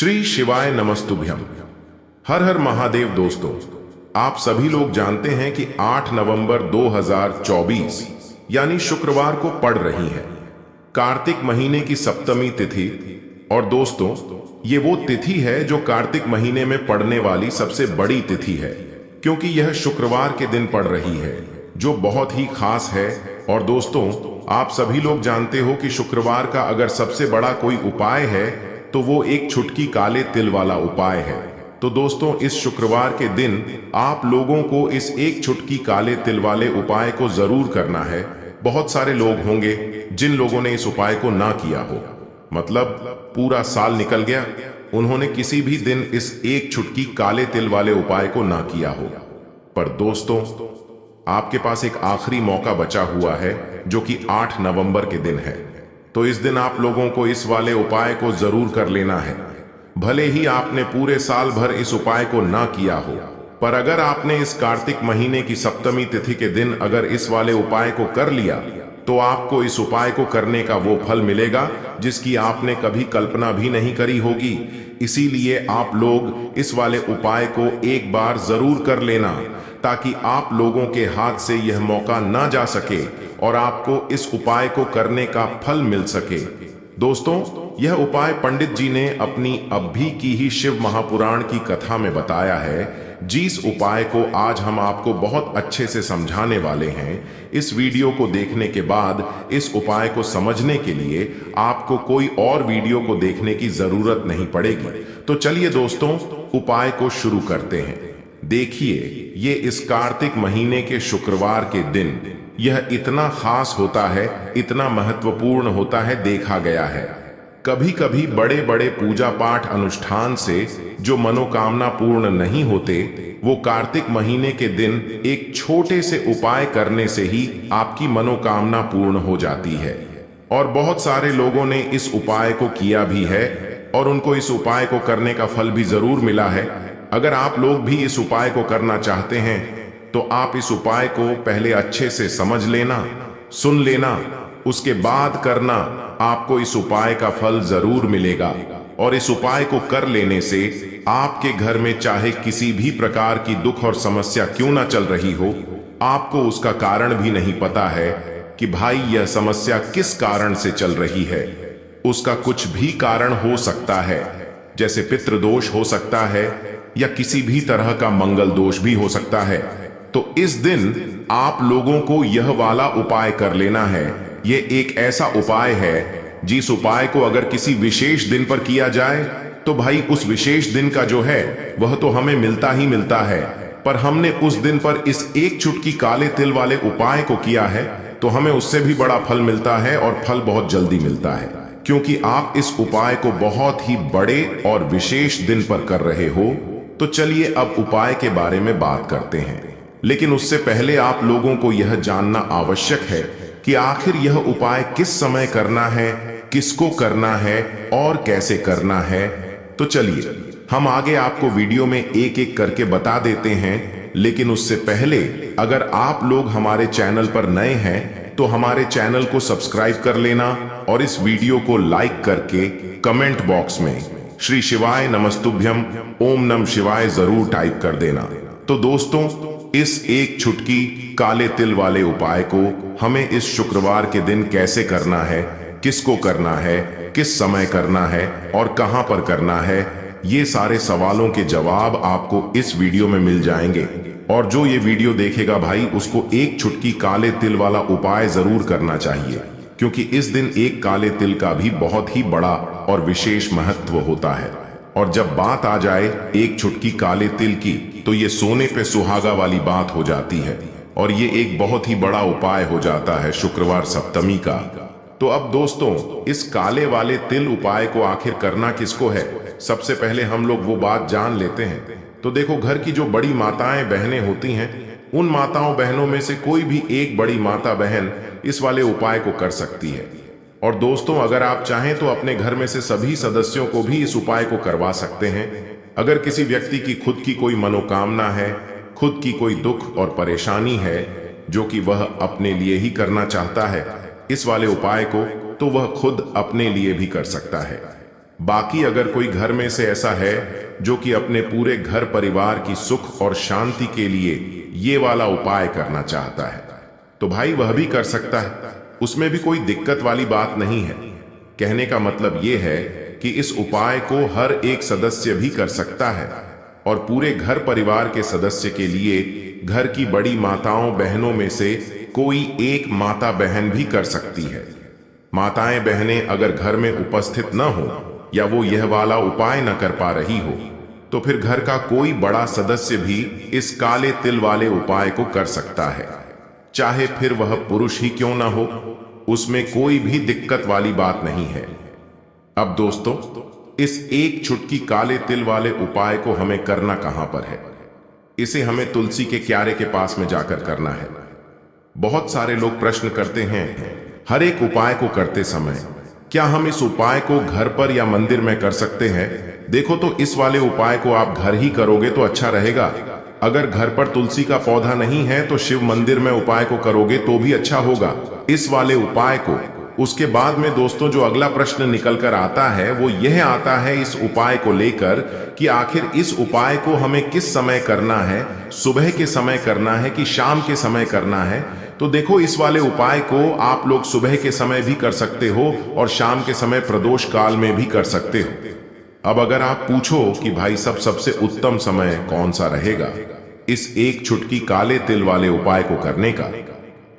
श्री शिवाय नमस्तुभ्यम। हर हर महादेव। दोस्तों, आप सभी लोग जानते हैं कि 8 नवंबर 2024 यानी शुक्रवार को पड़ रही है कार्तिक महीने की सप्तमी तिथि। और दोस्तों, ये वो तिथि है जो कार्तिक महीने में पड़ने वाली सबसे बड़ी तिथि है, क्योंकि यह शुक्रवार के दिन पड़ रही है, जो बहुत ही खास है। और दोस्तों, आप सभी लोग जानते हो कि शुक्रवार का अगर सबसे बड़ा कोई उपाय है तो वो एक छुटकी काले तिल वाला उपाय है। तो दोस्तों, इस शुक्रवार के दिन आप लोगों को इस एक छुटकी काले तिल वाले उपाय को जरूर करना है। बहुत सारे लोग होंगे जिन लोगों ने इस उपाय को ना किया हो, मतलब पूरा साल निकल गया, उन्होंने किसी भी दिन इस एक छुटकी काले तिल वाले उपाय को ना किया हो। पर दोस्तों, आपके पास एक आखिरी मौका बचा हुआ है, जो कि 8 नवंबर के दिन है। तो इस दिन आप लोगों को इस वाले उपाय को जरूर कर लेना है। भले ही आपने पूरे साल भर इस उपाय को ना किया हो, पर अगर आपने इस कार्तिक महीने की सप्तमी तिथि के दिन अगर इस वाले उपाय को कर लिया, तो आपको इस उपाय को करने का वो फल मिलेगा जिसकी आपने कभी कल्पना भी नहीं करी होगी। इसीलिए आप लोग इस वाले उपाय को एक बार जरूर कर लेना, ताकि आप लोगों के हाथ से यह मौका ना जा सके और आपको इस उपाय को करने का फल मिल सके। दोस्तों, यह उपाय पंडित जी ने अपनी अभी की ही शिव महापुराण की कथा में बताया है, जिस उपाय को आज हम आपको बहुत अच्छे से समझाने वाले हैं। इस वीडियो को देखने के बाद इस उपाय को समझने के लिए आपको कोई और वीडियो को देखने की जरूरत नहीं पड़ेगी। तो चलिए दोस्तों, उपाय को शुरू करते हैं। देखिए, ये इस कार्तिक महीने के शुक्रवार के दिन यह इतना खास होता है, इतना महत्वपूर्ण होता है, देखा गया है। कभी कभी बड़े बड़े पूजा पाठ अनुष्ठान से जो मनोकामना पूर्ण नहीं होते, वो कार्तिक महीने के दिन एक छोटे से उपाय करने से ही आपकी मनोकामना पूर्ण हो जाती है। और बहुत सारे लोगों ने इस उपाय को किया भी है और उनको इस उपाय को करने का फल भी जरूर मिला है। अगर आप लोग भी इस उपाय को करना चाहते हैं, तो आप इस उपाय को पहले अच्छे से समझ लेना, सुन लेना, उसके बाद करना। आपको इस उपाय का फल जरूर मिलेगा। और इस उपाय को कर लेने से आपके घर में चाहे किसी भी प्रकार की दुख और समस्या क्यों ना चल रही हो, आपको उसका कारण भी नहीं पता है कि भाई यह समस्या किस कारण से चल रही है। उसका कुछ भी कारण हो सकता है, जैसे पितृदोष हो सकता है या किसी भी तरह का मंगल दोष भी हो सकता है। तो इस दिन आप लोगों को यह वाला उपाय कर लेना है। ये एक ऐसा उपाय है जिस उपाय को अगर किसी विशेष दिन पर किया जाए, तो भाई उस विशेष दिन का जो है वह तो हमें मिलता ही मिलता है। पर हमने उस दिन पर इस एक चुटकी काले तिल वाले उपाय को किया है, तो हमें उससे भी बड़ा फल मिलता है, और फल बहुत जल्दी मिलता है, क्योंकि आप इस उपाय को बहुत ही बड़े और विशेष दिन पर कर रहे हो। तो चलिए अब उपाय के बारे में बात करते हैं। लेकिन उससे पहले आप लोगों को यह जानना आवश्यक है कि आखिर यह उपाय किस समय करना है, किसको करना है और कैसे करना है। तो चलिए हम आगे आपको वीडियो में एक एक करके बता देते हैं। लेकिन उससे पहले, अगर आप लोग हमारे चैनल पर नए हैं, तो हमारे चैनल को सब्सक्राइब कर लेना और इस वीडियो को लाइक करके कमेंट बॉक्स में श्री शिवाय नमस्तुभ्यम, ओम नम शिवाय जरूर टाइप कर देना। तो दोस्तों, इस एक छुटकी काले तिल वाले उपाय को हमें इस शुक्रवार के दिन कैसे करना है, किसको करना है, किस समय करना है और कहां पर करना है, ये सारे सवालों के जवाब आपको इस वीडियो में मिल जाएंगे। और जो ये वीडियो देखेगा भाई, उसको एक छुटकी काले तिल वाला उपाय जरूर करना चाहिए, क्योंकि इस दिन एक काले तिल का भी बहुत ही बड़ा और विशेष महत्व होता है। और जब बात आ जाए एक छुटकी काले तिल की, तो ये सोने पे सुहागा वाली बात हो जाती है, और ये एक बहुत ही बड़ा उपाय हो जाता है शुक्रवार सप्तमी का। तो अब दोस्तों, इस काले वाले तिल उपाय को आखिर करना किसको है, सबसे पहले हम लोग वो बात जान लेते हैं। तो देखो, घर की जो बड़ी माताएं बहनें होती हैं, उन माताओं बहनों में से कोई भी एक बड़ी माता बहन इस वाले उपाय को कर सकती है। और दोस्तों, अगर आप चाहें तो अपने घर में से सभी सदस्यों को भी इस उपाय को करवा सकते हैं। अगर किसी व्यक्ति की खुद की कोई मनोकामना है, खुद की कोई दुख और परेशानी है, जो कि वह अपने लिए ही करना चाहता है इस वाले उपाय को, तो वह खुद अपने लिए भी कर सकता है। बाकी अगर कोई घर में से ऐसा है जो कि अपने पूरे घर परिवार की सुख और शांति के लिए ये वाला उपाय करना चाहता है तो भाई वह भी कर सकता है, उसमें भी कोई दिक्कत वाली बात नहीं है। कहने का मतलब ये है कि इस उपाय को हर एक सदस्य भी कर सकता है और पूरे घर परिवार के सदस्य के लिए घर की बड़ी माताओं बहनों में से कोई एक माता बहन भी कर सकती है। माताएं बहनें अगर घर में उपस्थित न हो या वो यह वाला उपाय न कर पा रही हो तो फिर घर का कोई बड़ा सदस्य भी इस काले तिल वाले उपाय को कर सकता है, चाहे फिर वह पुरुष ही क्यों ना हो, उसमें कोई भी दिक्कत वाली बात नहीं है। अब दोस्तों, इस एक चुटकी काले तिल वाले उपाय को हमें करना कहां पर है? इसे हमें तुलसी के क्यारे के पास में जाकर करना है। बहुत सारे लोग प्रश्न करते हैं हर एक उपाय को करते समय क्या हम इस उपाय को घर पर या मंदिर में कर सकते हैं? देखो, तो इस वाले उपाय को आप घर ही करोगे तो अच्छा रहेगा। अगर घर पर तुलसी का पौधा नहीं है तो शिव मंदिर में उपाय को करोगे तो भी अच्छा होगा इस वाले उपाय को। उसके बाद में दोस्तों जो अगला प्रश्न निकल कर आता है वो यह आता है इस उपाय को लेकर कि आखिर इस उपाय को हमें किस समय करना है, सुबह के समय करना है कि शाम के समय करना है? तो देखो, इस वाले उपाय को आप लोग सुबह के समय भी कर सकते हो और शाम के समय प्रदोष काल में भी कर सकते हो। अब अगर आप पूछो कि भाई सबसे उत्तम समय कौन सा रहेगा इस एक चुटकी काले तिल वाले उपाय को करने का,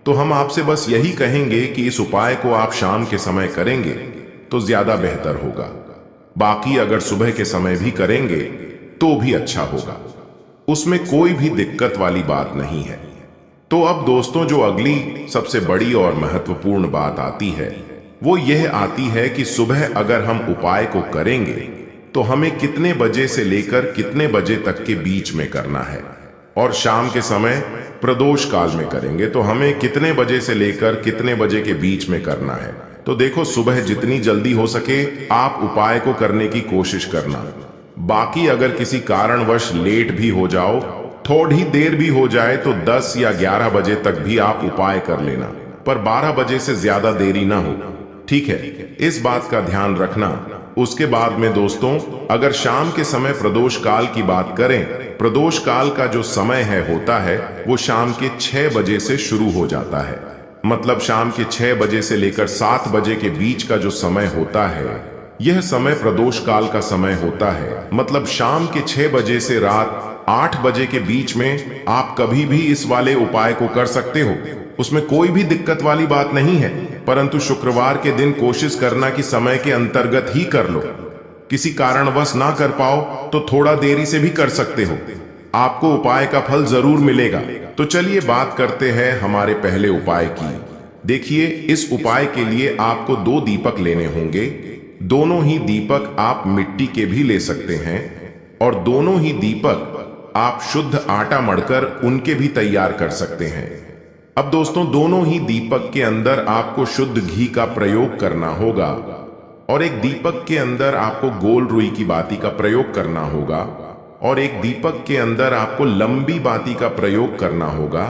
तो हम आपसे बस यही कहेंगे कि इस उपाय को आप शाम के समय करेंगे तो ज्यादा बेहतर होगा। बाकी अगर सुबह के समय भी करेंगे तो भी अच्छा होगा, उसमें कोई भी दिक्कत वाली बात नहीं है। तो अब दोस्तों जो अगली सबसे बड़ी और महत्वपूर्ण बात आती है वो यह आती है कि सुबह अगर हम उपाय को करेंगे तो हमें कितने बजे से लेकर कितने बजे तक के बीच में करना है, और शाम के समय प्रदोष काल में करेंगे तो हमें कितने बजे से लेकर कितने बजे के बीच में करना है। तो देखो, सुबह जितनी जल्दी हो सके आप उपाय को करने की कोशिश करना। बाकी अगर किसी कारणवश लेट भी हो जाओ, थोड़ी देर भी हो जाए तो 10 या 11 बजे तक भी आप उपाय कर लेना, पर 12 बजे से ज्यादा देरी ना हो, ठीक है? इस बात का ध्यान रखना। उसके बाद में दोस्तों अगर शाम के समय प्रदोष काल की बात करें, प्रदोष काल का जो समय होता है वो शाम के 6 बजे से शुरू हो जाता है। मतलब शाम के 6 बजे से लेकर 7 बजे के बीच का जो समय होता है यह समय प्रदोष काल का समय होता है। मतलब शाम के 6 बजे से रात 8 बजे के बीच में आप कभी भी इस वाले उपाय को कर सकते हो, उसमें कोई भी दिक्कत वाली बात नहीं है। परंतु शुक्रवार के दिन कोशिश करना कि समय के अंतर्गत ही कर लो। किसी कारणवश ना कर पाओ तो थोड़ा देरी से भी कर सकते हो, आपको उपाय का फल जरूर मिलेगा। तो चलिए बात करते हैं हमारे पहले उपाय की। देखिए, इस उपाय के लिए आपको 2 दीपक लेने होंगे। दोनों ही दीपक आप मिट्टी के भी ले सकते हैं और दोनों ही दीपक आप शुद्ध आटा मढ़कर उनके भी तैयार कर सकते हैं। अब दोस्तों दोनों ही दीपक के अंदर आपको शुद्ध घी का प्रयोग करना होगा और एक दीपक के अंदर आपको गोल रुई की बाती का प्रयोग करना होगा और एक दीपक के अंदर आपको लंबी बाती का प्रयोग करना होगा।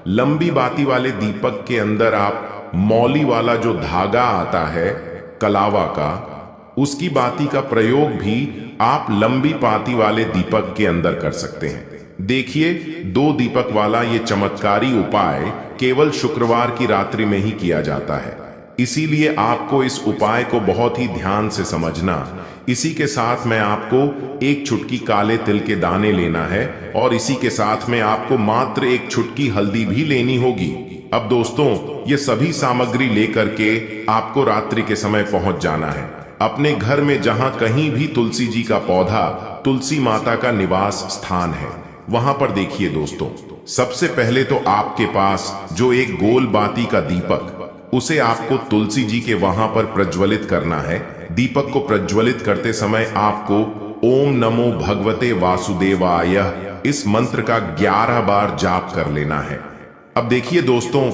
लंबी बाती वाले दीपक के अंदर आप मौली वाला जो धागा आता है कलावा का, उसकी बाती का प्रयोग भी आप लंबी बाती वाले दीपक के अंदर कर सकते हैं। देखिए, 2 दीपक वाला ये चमत्कारी उपाय केवल शुक्रवार की रात्रि में ही किया जाता है, इसीलिए आपको इस उपाय को बहुत ही ध्यान से समझना। इसी के साथ में आपको एक चुटकी काले तिल के दाने लेना है और इसी के साथ में आपको मात्र एक चुटकी हल्दी भी लेनी होगी। अब दोस्तों ये सभी सामग्री लेकर के आपको रात्रि के समय पहुंच जाना है अपने घर में, जहां कहीं भी तुलसी जी का पौधा, तुलसी माता का निवास स्थान है, वहां पर देखिए दोस्तों, सबसे पहले तो आपके पास जो एक गोल बाती का दीपक, उसे आपको तुलसी जी के वहां पर प्रज्वलित करना है। दीपक को प्रज्वलित करते समय आपको ओम नमो भगवते वासुदेवाय इस मंत्र का 11 बार जाप कर लेना है। अब देखिए दोस्तों,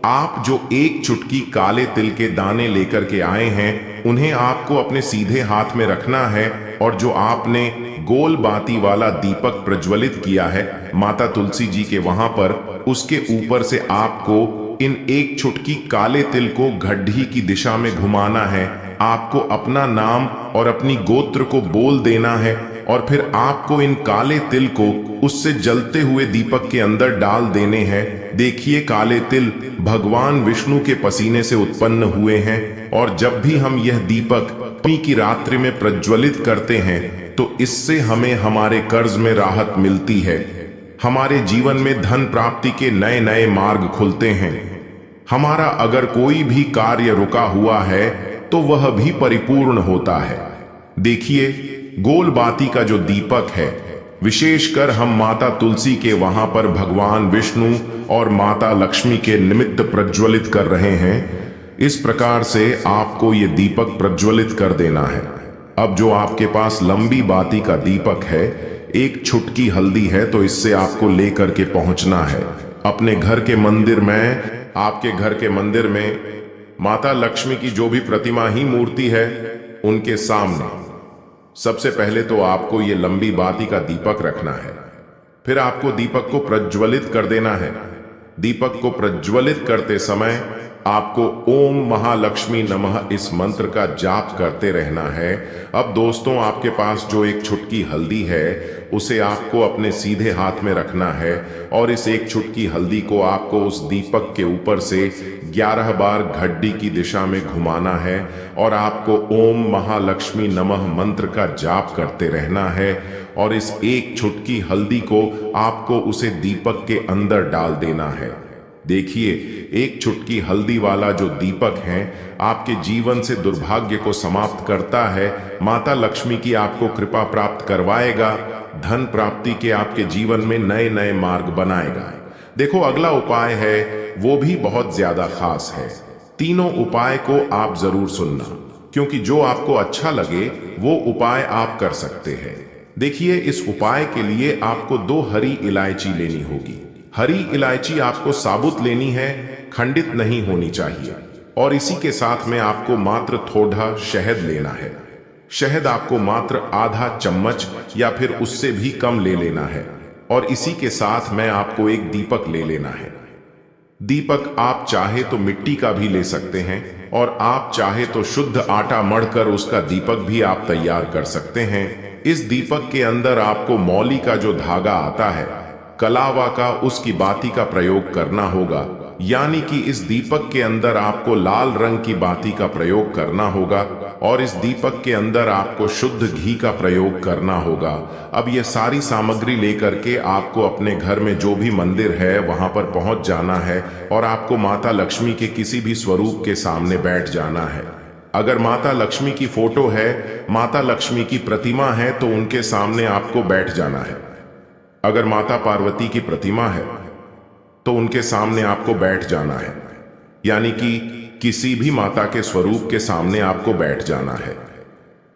आप जो एक चुटकी काले तिल के दाने लेकर के आए हैं उन्हें आपको अपने सीधे हाथ में रखना है और जो आपने गोल बाती वाला दीपक प्रज्वलित किया है माता तुलसी जी के वहां पर, उसके ऊपर से आपको इन एक चुटकी काले तिल को घड्डी की दिशा में घुमाना है आपको अपना नाम और अपनी गोत्र को बोल देना है और फिर आपको इन काले तिल को उससे जलते हुए दीपक के अंदर डाल देने हैं। देखिए, काले तिल भगवान विष्णु के पसीने से उत्पन्न हुए हैं और जब भी हम यह दीपक नवमी की रात्रि में प्रज्वलित करते हैं तो इससे हमें हमारे कर्ज में राहत मिलती है, हमारे जीवन में धन प्राप्ति के नए नए मार्ग खुलते हैं। हमारा अगर कोई भी कार्य रुका हुआ है तो वह भी परिपूर्ण होता है। देखिए, गोल बाती का जो दीपक है, विशेषकर हम माता तुलसी के वहां पर भगवान विष्णु और माता लक्ष्मी के निमित्त प्रज्वलित कर रहे हैं। इस प्रकार से आपको ये दीपक प्रज्वलित कर देना है। अब जो आपके पास लंबी बाती का दीपक है, एक छुटकी हल्दी है, तो इससे आपको लेकर के पहुंचना है अपने घर के मंदिर में। आपके घर के मंदिर में माता लक्ष्मी की जो भी प्रतिमा ही मूर्ति है, उनके सामने सबसे पहले तो आपको ये लंबी बाती का दीपक रखना है। फिर आपको दीपक को प्रज्वलित कर देना है। दीपक को प्रज्वलित करते समय आपको ओम महालक्ष्मी नमः इस मंत्र का जाप करते रहना है। अब दोस्तों, आपके पास जो एक छुटकी हल्दी है, उसे आपको अपने सीधे हाथ में रखना है और इस एक छुटकी हल्दी को आपको उस दीपक के ऊपर से 11 बार घड्डी की दिशा में घुमाना है और आपको ओम महालक्ष्मी नमः मंत्र का जाप करते रहना है और इस एक छुटकी हल्दी को आपको उसे दीपक के अंदर डाल देना है। देखिए, एक छुटकी हल्दी वाला जो दीपक है आपके जीवन से दुर्भाग्य को समाप्त करता है, माता लक्ष्मी की आपको कृपा प्राप्त करवाएगा, धन प्राप्ति के आपके जीवन में नए नए मार्ग बनाएगा। देखो, अगला उपाय है वो भी बहुत ज्यादा खास है। तीनों उपाय को आप जरूर सुनना, क्योंकि जो आपको अच्छा लगे वो उपाय आप कर सकते हैं। देखिए, इस उपाय के लिए आपको 2 हरी इलायची लेनी होगी। हरी इलायची आपको साबुत लेनी है, खंडित नहीं होनी चाहिए। और इसी के साथ में आपको मात्र थोड़ा शहद लेना है। शहद आपको मात्र आधा चम्मच या फिर उससे भी कम ले लेना है। और इसी के साथ में आपको एक दीपक ले लेना है। दीपक आप चाहे तो मिट्टी का भी ले सकते हैं और आप चाहे तो शुद्ध आटा मढ़कर उसका दीपक भी आप तैयार कर सकते हैं। इस दीपक के अंदर आपको मौली का जो धागा आता है, कलावा का, उसकी बाती का प्रयोग करना होगा। यानी कि इस दीपक के अंदर आपको लाल रंग की बाती का प्रयोग करना होगा और इस दीपक के अंदर आपको शुद्ध घी का प्रयोग करना होगा। अब ये सारी सामग्री लेकर के आपको अपने घर में जो भी मंदिर है वहां पर पहुंच जाना है और आपको माता लक्ष्मी के किसी भी स्वरूप के सामने बैठ जाना है। अगर माता लक्ष्मी की फोटो है, माता लक्ष्मी की प्रतिमा है, तो उनके सामने आपको बैठ जाना है। अगर माता पार्वती की प्रतिमा है तो उनके सामने आपको बैठ जाना है। यानी कि किसी भी माता के स्वरूप के सामने आपको बैठ जाना है।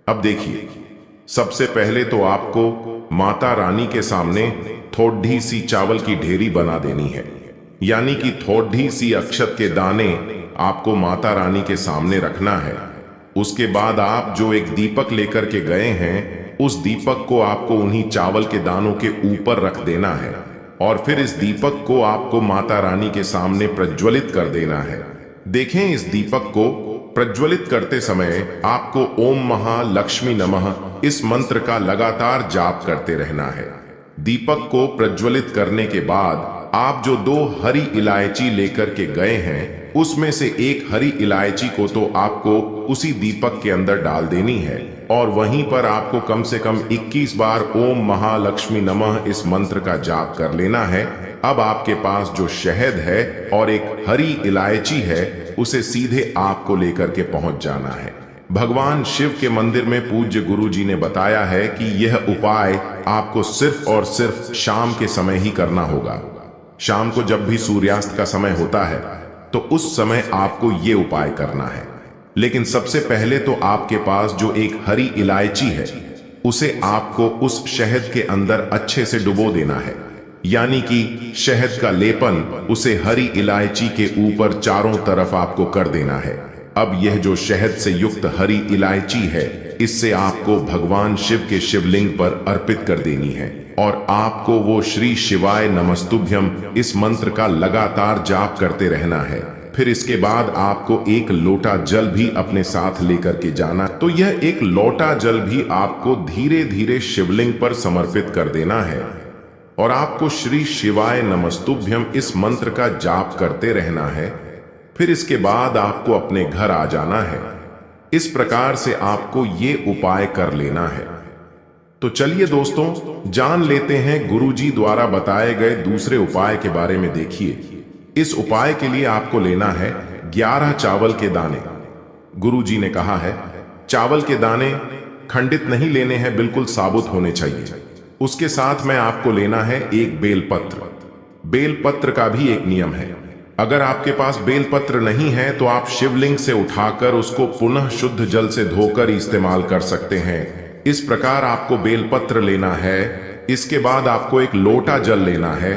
अब देखिए, सबसे पहले तो आपको माता रानी के सामने थोड़ी सी चावल की ढेरी बना देनी है। यानी कि थोड़ी सी अक्षत के दाने आपको माता रानी के सामने रखना है। उसके बाद आप जो एक दीपक लेकर के गए हैं, उस दीपक को आपको उन्हीं चावल के दानों के ऊपर रख देना है और फिर इस दीपक को आपको माता रानी के सामने प्रज्वलित कर देना है। देखें, इस दीपक को प्रज्वलित करते समय आपको ओम महालक्ष्मी नमः इस मंत्र का लगातार जाप करते रहना है। दीपक को प्रज्वलित करने के बाद आप जो 2 हरी इलायची लेकर के गए हैं, उसमें से एक हरी इलायची को तो आपको उसी दीपक के अंदर डाल देनी है और वहीं पर आपको कम से कम 21 बार ओम महालक्ष्मी नमः इस मंत्र का जाप कर लेना है। अब आपके पास जो शहद है और एक हरी इलायची है, उसे सीधे आपको लेकर के पहुंच जाना है। भगवान शिव के मंदिर में पूज्य गुरु जी ने बताया है कि यह उपाय आपको सिर्फ और सिर्फ शाम के समय ही करना होगा। शाम को जब भी सूर्यास्त का समय होता है तो उस समय आपको ये उपाय करना है। लेकिन सबसे पहले तो आपके पास जो एक हरी इलायची है, उसे आपको उस शहद के अंदर अच्छे से डुबो देना है। यानी कि शहद का लेपन उसे हरी इलायची के ऊपर चारों तरफ आपको कर देना है। अब यह जो शहद से युक्त हरी इलायची है, इससे आपको भगवान शिव के शिवलिंग पर अर्पित कर देनी है और आपको वो श्री शिवाय नमस्तुभ्यम इस मंत्र का लगातार जाप करते रहना है। फिर इसके बाद आपको एक लोटा जल भी अपने साथ लेकर के जाना। तो यह एक लोटा जल भी आपको धीरे धीरे शिवलिंग पर समर्पित कर देना है और आपको श्री शिवाय नमस्तुभ्यम इस मंत्र का जाप करते रहना है। फिर इसके बाद आपको अपने घर आ जाना है। इस प्रकार से आपको ये उपाय कर लेना है। तो चलिए दोस्तों, जान लेते हैं गुरुजी द्वारा बताए गए दूसरे उपाय के बारे में। देखिए, इस उपाय के लिए आपको लेना है 11 चावल के दाने। गुरुजी ने कहा है चावल के दाने खंडित नहीं लेने हैं, बिल्कुल साबुत होने चाहिए। उसके साथ में आपको लेना है एक बेलपत्र। बेलपत्र का भी एक नियम है, अगर आपके पास बेलपत्र नहीं है तो आप शिवलिंग से उठाकर उसको पुनः शुद्ध जल से धोकर इस्तेमाल कर सकते हैं। इस प्रकार आपको बेलपत्र लेना है। इसके बाद आपको एक लोटा जल लेना है।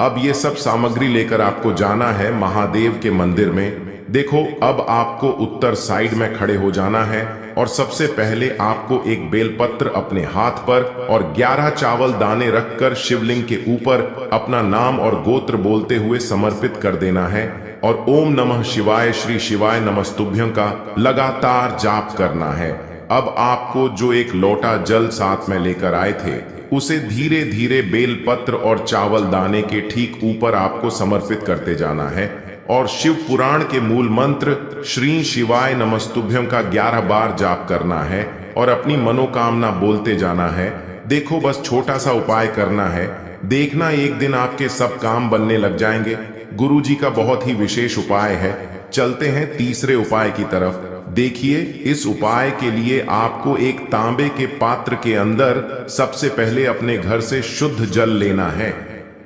अब ये सब सामग्री लेकर आपको जाना है महादेव के मंदिर में। देखो, अब आपको उत्तर साइड में खड़े हो जाना है और सबसे पहले आपको एक बेलपत्र अपने हाथ पर और 11 चावल दाने रखकर शिवलिंग के ऊपर अपना नाम और गोत्र बोलते हुए समर्पित कर देना है और ओम नमः शिवाय श्री शिवाय नमस्तुभ्यं का लगातार जाप करना है। अब आपको जो एक लोटा जल साथ में लेकर आए थे उसे धीरे धीरे बेलपत्र और चावल दाने के ठीक ऊपर आपको समर्पित करते जाना है और शिव पुराण के मूल मंत्र श्री शिवाय नमस्तुभ्यं का 11 बार जाप करना है और अपनी मनोकामना बोलते जाना है। देखो, बस छोटा सा उपाय करना है, देखना एक दिन आपके सब काम बनने लग जाएंगे। गुरुजी का बहुत ही विशेष उपाय है। चलते हैं तीसरे उपाय की तरफ। देखिए, इस उपाय के लिए आपको एक तांबे के पात्र के अंदर सबसे पहले अपने घर से शुद्ध जल लेना है।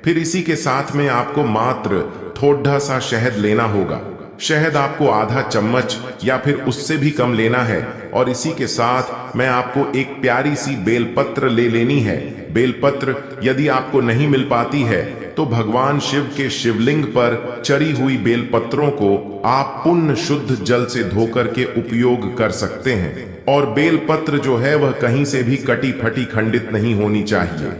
फिर इसी के साथ में आपको मात्र थोड़ा सा शहद लेना होगा। शहद आपको आधा चम्मच या फिर उससे भी कम लेना है और इसी के साथ मैं आपको एक प्यारी सी बेलपत्र ले लेनी है। बेलपत्र यदि आपको नहीं मिल पाती है तो भगवान शिव के शिवलिंग पर चढ़ी हुई बेलपत्रों को आप पुण्य शुद्ध जल से धोकर के उपयोग कर सकते हैं। और बेलपत्र जो है वह कहीं से भी कटी फटी खंडित नहीं होनी चाहिए।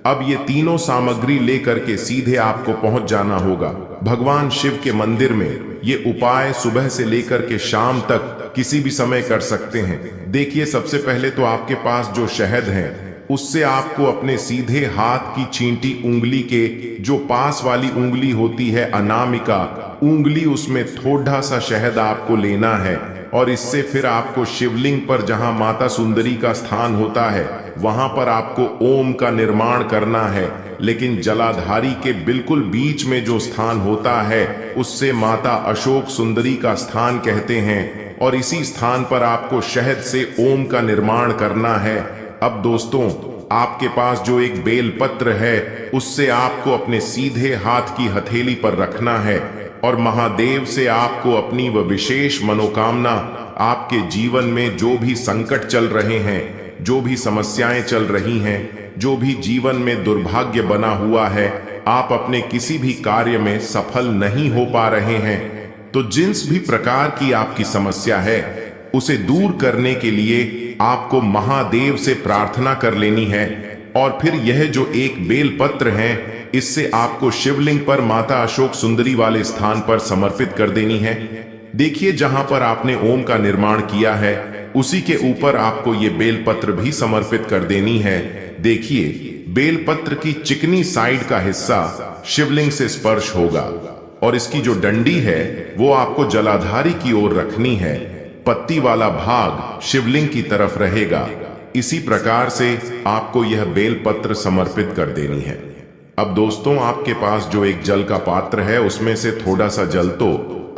अब ये तीनों सामग्री लेकर के सीधे आपको पहुंच जाना होगा भगवान शिव के मंदिर में। ये उपाय सुबह से लेकर के शाम तक किसी भी समय कर सकते हैं। देखिए, सबसे पहले तो आपके पास जो शहद है उससे आपको अपने सीधे हाथ की चींटी उंगली के जो पास वाली उंगली होती है अनामिका उंगली, उसमें थोड़ा सा शहद आपको लेना है और इससे फिर आपको शिवलिंग पर जहां माता सुंदरी का स्थान होता है वहां पर आपको ओम का निर्माण करना है। लेकिन जलाधारी के बिल्कुल बीच में जो स्थान होता है उससे माता अशोक सुंदरी का स्थान कहते हैं और इसी स्थान पर आपको शहद से ओम का निर्माण करना है। अब दोस्तों, आपके पास जो एक बेलपत्र है उससे आपको अपने सीधे हाथ की हथेली पर रखना है और महादेव से आपको अपनी वह विशेष मनोकामना, आपके जीवन में जो भी संकट चल रहे हैं, जो भी समस्याएं चल रही हैं, जो भी जीवन में दुर्भाग्य बना हुआ है, आप अपने किसी भी कार्य में सफल नहीं हो पा रहे हैं, तो जिस भी प्रकार की आपकी समस्या है उसे दूर करने के लिए आपको महादेव से प्रार्थना कर लेनी है। और फिर यह जो एक बेलपत्र है इससे आपको शिवलिंग पर माता अशोक सुंदरी वाले स्थान पर समर्पित कर देनी है। देखिए, जहां पर आपने ओम का निर्माण किया है उसी के ऊपर आपको ये बेलपत्र भी समर्पित कर देनी है। देखिए, बेलपत्र की चिकनी साइड का हिस्सा शिवलिंग से स्पर्श होगा और इसकी जो डंडी है वो आपको जलाधारी की ओर रखनी है। पत्ती वाला भाग शिवलिंग की तरफ रहेगा। इसी प्रकार से आपको यह बेलपत्र समर्पित कर देनी है। अब दोस्तों, आपके पास जो एक जल का पात्र है उसमें से थोड़ा सा जल तो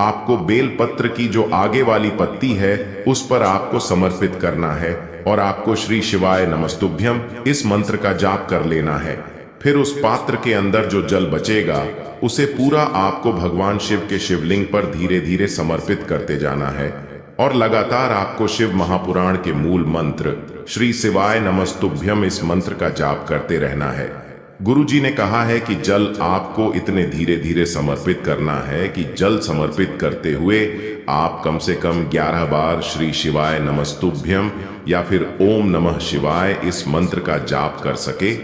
आपको बेलपत्र की जो आगे वाली पत्ती है उस पर आपको समर्पित करना है और आपको श्री शिवाय नमस्तुभ्यं इस मंत्र का जाप कर लेना है। फिर उस पात्र के अंदर जो जल बचेगा उसे पूरा आपको भगवान शिव के शिवलिंग पर धीरे धीरे समर्पित करते जाना है और लगातार आपको शिव महापुराण के मूल मंत्र श्री शिवाय नमस्तुभ्यं इस मंत्र का जाप करते रहना है। गुरुजी ने कहा है कि जल आपको इतने धीरे धीरे समर्पित करना है कि जल समर्पित करते हुए आप कम से कम 11 बार श्री शिवाय नमस्तुभ्यं या फिर ओम नमः शिवाय इस मंत्र का जाप कर सके।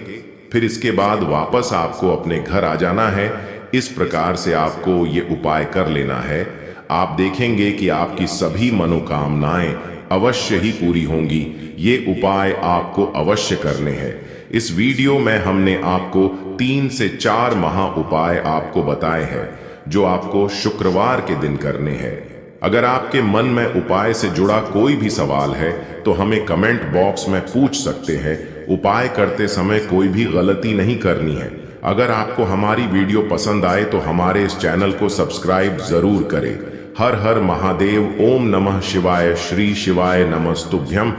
फिर इसके बाद वापस आपको अपने घर आ जाना है। इस प्रकार से आपको ये उपाय कर लेना है। आप देखेंगे कि आपकी सभी मनोकामनाएं अवश्य ही पूरी होंगी। ये उपाय आपको अवश्य करने हैं। इस वीडियो में हमने आपको 3 से 4 महा उपाय आपको बताए हैं जो आपको शुक्रवार के दिन करने हैं। अगर आपके मन में उपाय से जुड़ा कोई भी सवाल है तो हमें कमेंट बॉक्स में पूछ सकते हैं। उपाय करते समय कोई भी गलती नहीं करनी है। अगर आपको हमारी वीडियो पसंद आए तो हमारे इस चैनल को सब्सक्राइब जरूर करें। हर हर महादेव। ओम नमः शिवाय। श्री शिवाय नमस्तुभ्यम।